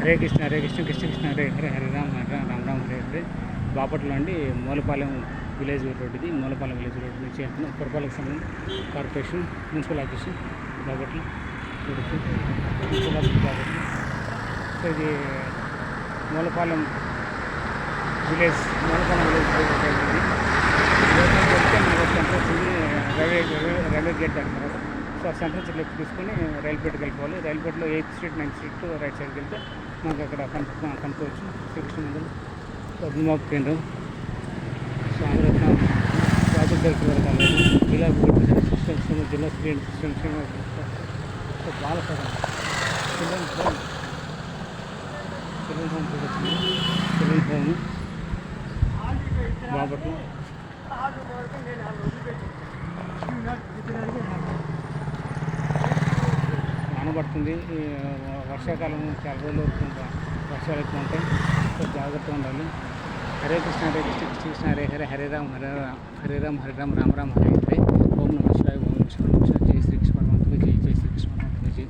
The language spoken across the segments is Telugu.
హరే కృష్ణ హరే కృష్ణ కృష్ణ కృష్ణ హరే హరే హరే రామ్ హరే రామ్ రామ్ రామ్ హరే హరే. బాపట్ల అండి మూలపాలెం విలేజ్ రోడ్, ఇది మూలపాలెం విలేజ్ రోడ్ నుంచి పురపాలక సంఘం corporation municipal office Bapatla municipal office Bapatla. So ఇది మూలపాలెం విలేజ్ రోడ్ ఇది. వెళ్తే మనకు సెంటర్ ఉంది, రైల్వే గేట్ దగ్గర. సో ఆ సెంటర్ నుంచి లెఫ్ట్ తీసుకొని రైల్పేటకి వెళ్ళిపోవాలి. రైల్పేటలో 8th street 9th street right సైడ్కి వెళ్తే మనకు అక్కడ కనుక్కోవచ్చు శ్రీకృష్ణ మందిరం, పద్మనాభ కేంద్రం. సో అందరూ ప్రాజెక్ట్ డైరెక్టర్ గారు కాలేదు ఇలా జిల్లా స్టూడెంట్ సో బాలసదం చిల్డ్రన్స్ హోమ్ చూడొచ్చు. Children's home Bapatla. వానబడుతుంది, వర్షాకాలం చాలా రోజులు వరకు వర్షాలు ఎక్కువ ఉంటాయి. సో జాగ్రత్తగా ఉండాలి. హరే కృష్ణ హరే కృష్ణ కృష్ణ కృష్ణ హరే హరే హరే రామ్ హరే రామ్ హరే రామ్ హరే రామ్ రామ్ రామ్ హరే హరే. ఓం నమః శివాయ ఓం నమః శివాయ జై శ్రీకృష్ణ పరమాత్మ జై జై శ్రీకృష్ణ పరమాత్మ జై.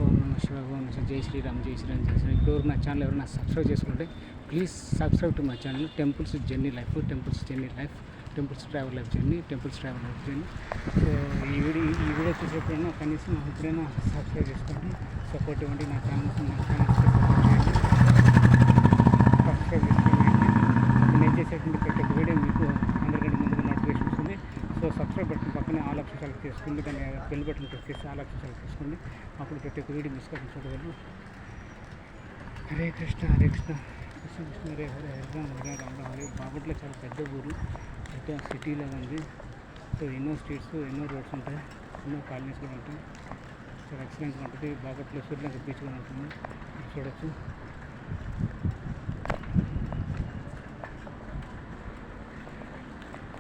ఓం నమః శివాయ ఓం నమః జై శ్రీరామ్ జై శ్రీరామ్ జై శ్రీరామ్. ఇప్పుడు నా ఛానల్ ఎవరైనా సబ్స్క్రైబ్ చేసుకుంటే please subscribe to my channel temples journey life, temples journey life, temples travel life journey, temples travel life journey. So ఈ వీడియో చూసేప్పుడైనా కనీసం ఎప్పుడైనా సబ్స్క్రైబ్ చేసుకోండి, సపోర్ట్ ఇవ్వండి. నా ఛానల్కి సపోర్ట్ చేయండి, సబ్స్క్రైబ్ చేసుకోండి. నేను చేసేటువంటి ప్రతి ఒక్క వీడియో మీకు అందరికంటే ముందుగా నోటిఫికేషన్ వస్తుంది. సో సబ్స్క్రైబ్ బటన్ పక్కనే ఆల్ ఆప్షన్ సెలెక్ట్ చేసుకోండి, కానీ బెల్ బటన్ ప్రెస్ చేసి ఆల్ ఆప్షన్ సెలెక్ట్ చేసుకోండి. అప్పుడు ప్రతి ఒక్క వీడియో మిస్ కాకుండా చూడగలరు. హరే కృష్ణ హరే కృష్ణ కృష్ణ కృష్ణ హరే హరే హరే రామ్ హరే రామ్ రామ్ హరే. బాపట్ల చాలా పెద్ద ఊరు, పెద్ద సిటీలో ఉంది. సో ఎన్నో స్ట్రీట్స్, ఎన్నో రోడ్స్ ఉంటాయి, ఎన్నో కాలనీస్ కూడా ఉంటాయి. చాలా ఎక్సలెంట్గా ఉంటుంది. బాపట్ల సూర్యలంక బీచ్ కూడా ఉంటుంది, చూడొచ్చు.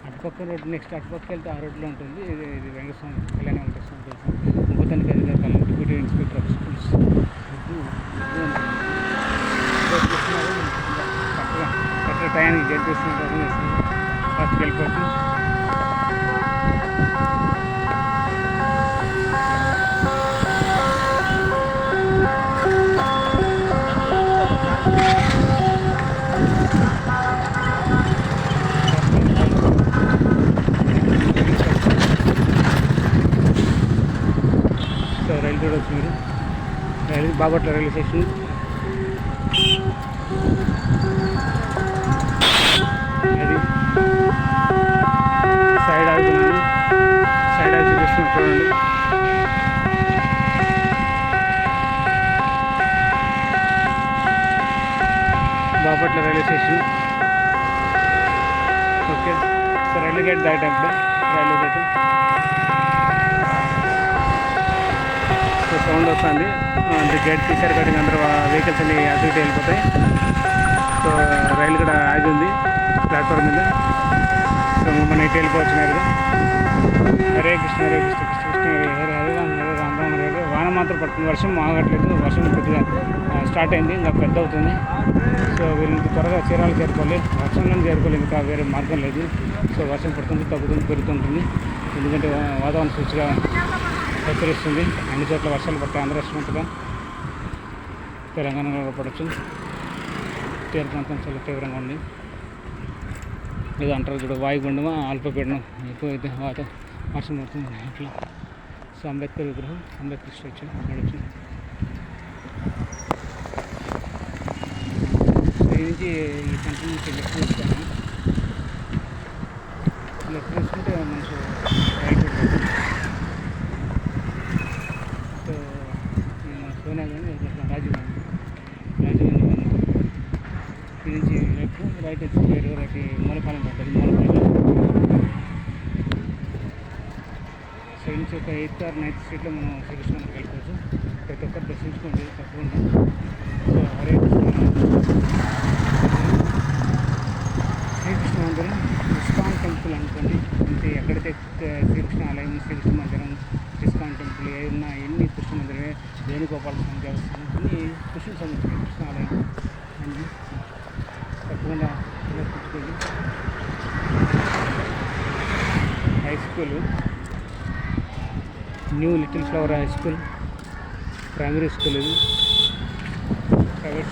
అటుపక్క రోడ్ నెక్స్ట్ అటుపక్క వెళ్తే ఆ రోడ్లో ఉంటుంది. ఇది వెంకటస్వామి కళ్యాణ వెంకటస్వామి దేవస్థానం. భూతానికి అధికారులు డిప్యూటీ ఇన్స్పెక్టర్ ఆఫ్ స్కూల్స్ కరెక్ట్గా టైంకి గేట్ చేస్తున్నారు. ఫస్ట్కి వెళ్ళిపోవచ్చు. సో రైలు చూడవచ్చు మీరు, బాపట్ల రైల్వే స్టేషన్. అది సైడ్ ఆగుతున్నాను, సైడ్ ఆగి చూపిస్తున్నాను చూడండి. Bapatla railway station. Okay, so railway gate దాటప్పుడు రైల్వే గేట్ సౌండ్ వస్తుంది. అంటే గేట్ తీసారు కాబట్టి అందరూ వెహికల్స్ అన్ని అటు ఇటు వెళ్ళిపోతాయి. సో రైలు కూడా ఆగి ఉంది ప్లాట్ఫామ్ మీద. సో మనం ఇటు వెళ్ళిపోవచ్చు నేరుగా. హరే కృష్ణ హరే కృష్ణ కృష్ణ కృష్ణ హరే హరే హరే రామ్ హరే రామ్ రామ్ హరే హరే. వాన మాత్రం పడుతుంది, వర్షం ఆగట్లేదు. వర్షం కొద్దిగా స్టార్ట్ అయింది, ఇంకా పెద్ద అవుతుంది. సో వీళ్ళకి త్వరగా చీరాలు చేరుకోవాలి, వర్షంలో చేరుకోవాలి, ఇంకా వేరే మార్గం లేదు. సో వర్షం పడుతుంది, తగ్గుతుంది, పెరుగుతుంటుంది. ఎందుకంటే వాతావరణ సూచిగా హెచ్చరిస్తుంది. అన్ని చోట్ల వర్షాలు పడతాయి. ఆంధ్ర రాష్ట్రంగా తెలంగాణలో పడవచ్చు. తీర ప్రాంతం చాలా తీవ్రంగా ఉంది. ఏదో అంటారు చూడ, వాయుగుండమా అల్పపీడనం ఎక్కువైతే వర్షం పడుతుంది ఇట్లా. సో అంబేద్కర్ విగ్రహం, అంబేద్కర్ స్టాచ్యూ చూడవచ్చు. సో ఈ నుంచి ఈ సెంటర్ నుంచి లెఫ్ట్ తీసుకుంటాను. లెఫ్ట్ తీసుకుంటే మంచి రైట్ ఉంటుంది. సో సోనియా గాంధీ రాజీవ్ గాంధీ ఇది నుంచి లెఫ్ట్, రైట్ వచ్చి వేరు రైట్ మూలపాలెం పడుతుంది. మూలపాలెం సో నుంచి ఒక 8th or 9th స్ట్రీట్లో మనం శ్రీకృష్ణ మందిరం వెళ్ళిపోవచ్చు. ప్రతి ఒక్కరు దర్శించుకోండి తప్పకుండా. సో హరే కృష్ణ శ్రీకృష్ణ మందిరం ఇస్కాన్ టెంపుల్ అనుకోండి. అంటే ఎక్కడైతే శ్రీకృష్ణ ఆలయం, శ్రీకృష్ణ మందిరం, ఇస్కాన్ టెంపుల్ ఏమన్నా ఎన్ని కృష్ణ మందిరమే, వేణుగోపాల స్వామి దేవస్థానం, అన్ని కృష్ణ సంబంధించిన కృష్ణ ఆలయం అన్ని తప్పకుండా దర్శించుకోండి. High school, new little flower high school, primary school, ఇది ప్రైవేట్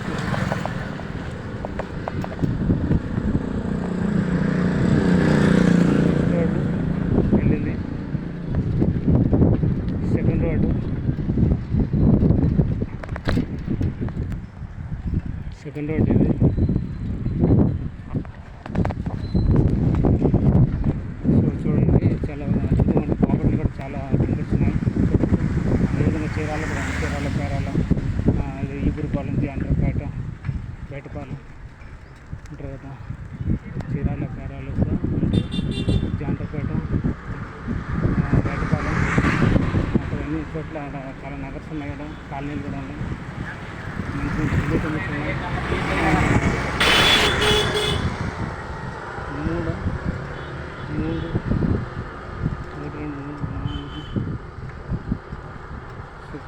సెకండ్ రోడ్ ఇది. సో చూడండి, చాలా అద్భుతమైన ప్రాపర్టీలు కూడా చాలా కనిపిస్తున్నాయి. అదేవిధంగా చీరాల కూడా చీరాల పేరాల ఈగురుపాలెం జాండ్రపేట బయటపాలెం ఉంటారు కదా, చీరాల పేరాలు కూడా జాండ్రపేట బయటపాలెం అక్కడ అన్ని చోట్ల చాలా నగర్స్ ఉన్నాయి కదా, కాలనీలు కూడా ఉన్నాయి. మంచి మంచి రిలేటివ్స్ ఉన్నాయి.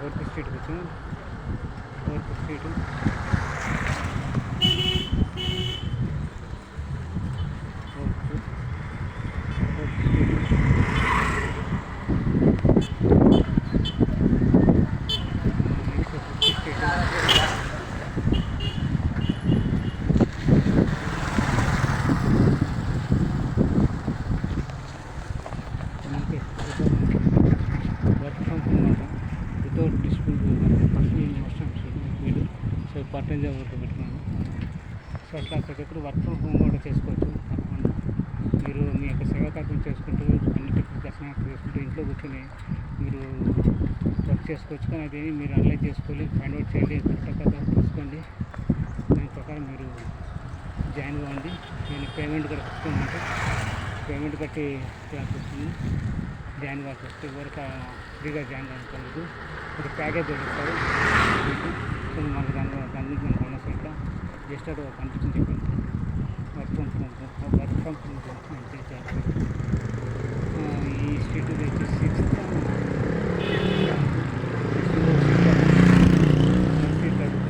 4th స్ట్రీట్కి వచ్చాము. 4th street work from home అంట, వితౌట్ డిస్ప్యూట్ పర్సనల్ ఇన్వెస్ట్మెంట్స్ వీడు. So part time job work పెట్టుకున్నాను. సో అట్లా అక్కడెక్కడ వర్క్ ఫ్రమ్ హోమ్ కూడా చేసుకోవచ్చు. తప్పకుండా మీరు మీ యొక్క సేవా కార్యక్రమం చేసుకుంటూ అన్నిటికీ దర్శనాలు చేసుకుంటూ ఇంట్లో కూర్చొని మీరు వర్క్ చేసుకోవచ్చు. కానీ అది మీరు అనలైజ్ చేసుకోవాలి, ఫైండ్ అవుట్ చేయాలి, కరెక్ట్గా తీసుకోండి. దాని ప్రకారం మీరు జాయిన్ కావండి. నేను పేమెంట్ కూడా వస్తుందంటే పేమెంట్ కట్టి చేయాల్సి వస్తుంది. జాయిన్ కావాల్సి వస్తే ఎవరికి ఫ్రీగా జాయిన్ కావడానికి ఒక ప్యాకేజ్ దొరుకుతారు. సో మాకు దాని గురించి మనకు అనవసరం. ఇట్లా జస్ట్ అటు కనిపించింది చెప్పండి. వర్క్ ఫ్రమ్ హోమ్ నేను చేయాలి. ఈ స్ట్రీట్ వచ్చి 6th స్ట్రీట్ అడుగుతుంది.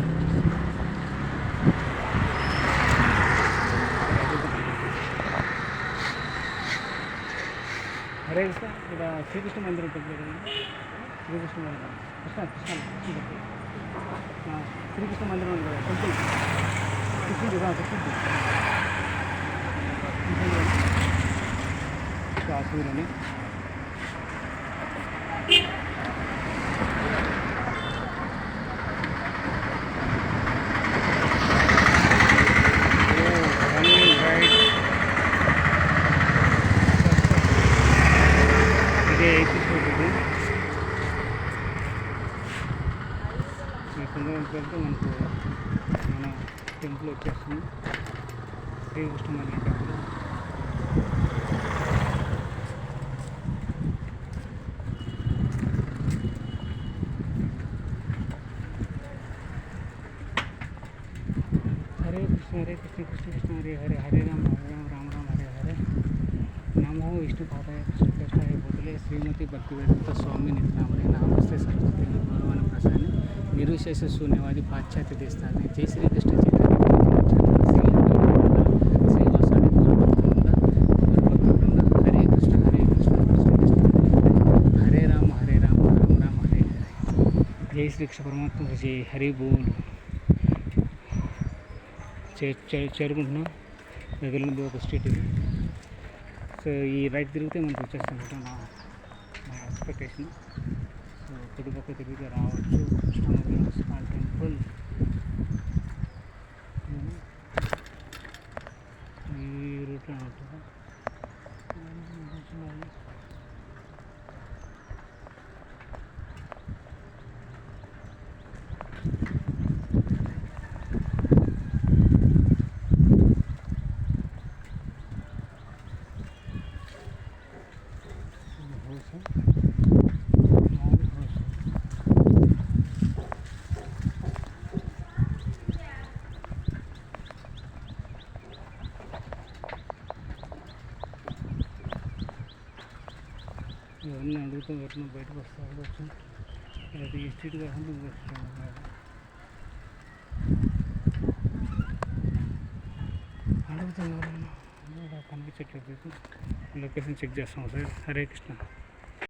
హరే కృష్ణ. ఇక్కడ శ్రీకృష్ణ మందిరం ఉంటుంది కదండి, శ్రీకృష్ణ మందిరం శ్రీకృష్ణ మందిరం ఉంది కదా, టెంపుల్ కాశ్మీరని. ఇదే 8th స్ట్రీట్. ఇది ఈ కొందరు వెళ్తే మనకు మన టెంపుల్ వచ్చేస్తుంది, శ్రీకృష్ణ మందిరం టెంపుల్. హరే కృష్ణ హరే కృష్ణ కృష్ణ కృష్ణ హరే హరే, హరే రామ రామ రామ హరే హరే. నమో విష్ణు పాదాయ కృష్ణ కృష్ణాయ బోధలే శ్రీమతి భక్తివేదాంత స్వామి నిత్యామని నామస్తే సరస్వతి గౌరవాన ప్రసాద్ నిర్విశేష శూన్యవాది పాశ్చాత్య దేశాన్ని జై శ్రీకృష్ణ చైతన్య శ్రీవాసాన్ని హరే కృష్ణ హరే కృష్ణ కృష్ణ కృష్ణ హరే రామ రామ రామ హరే హరే. జై శ్రీకృష్ణ పరమాత్మ జై హరి బోల్. చేరుకుంటున్నాం. దగ్గర ఒక స్ట్రీట్ ఇది. సో ఈ రైట్ తిరిగితే మనకు వచ్చేస్తుంది నా ఎక్స్పెక్టేషన్. సో కుడిపక్క తిరిగితే రావచ్చు. కృష్ణమందిరం స్మాల్ టెంపుల్ ఈ రూట్లో ఉంటుంది. ఇవన్నీ అడుగుతూ ఎవరినో బయటకు వస్తారు వచ్చి అది ఈ స్ట్రీట్ కాకుండా అడుగుతున్నారు. కనిపించట్లేదు. లొకేషన్ చెక్ చేస్తాం సార్. హరే కృష్ణ.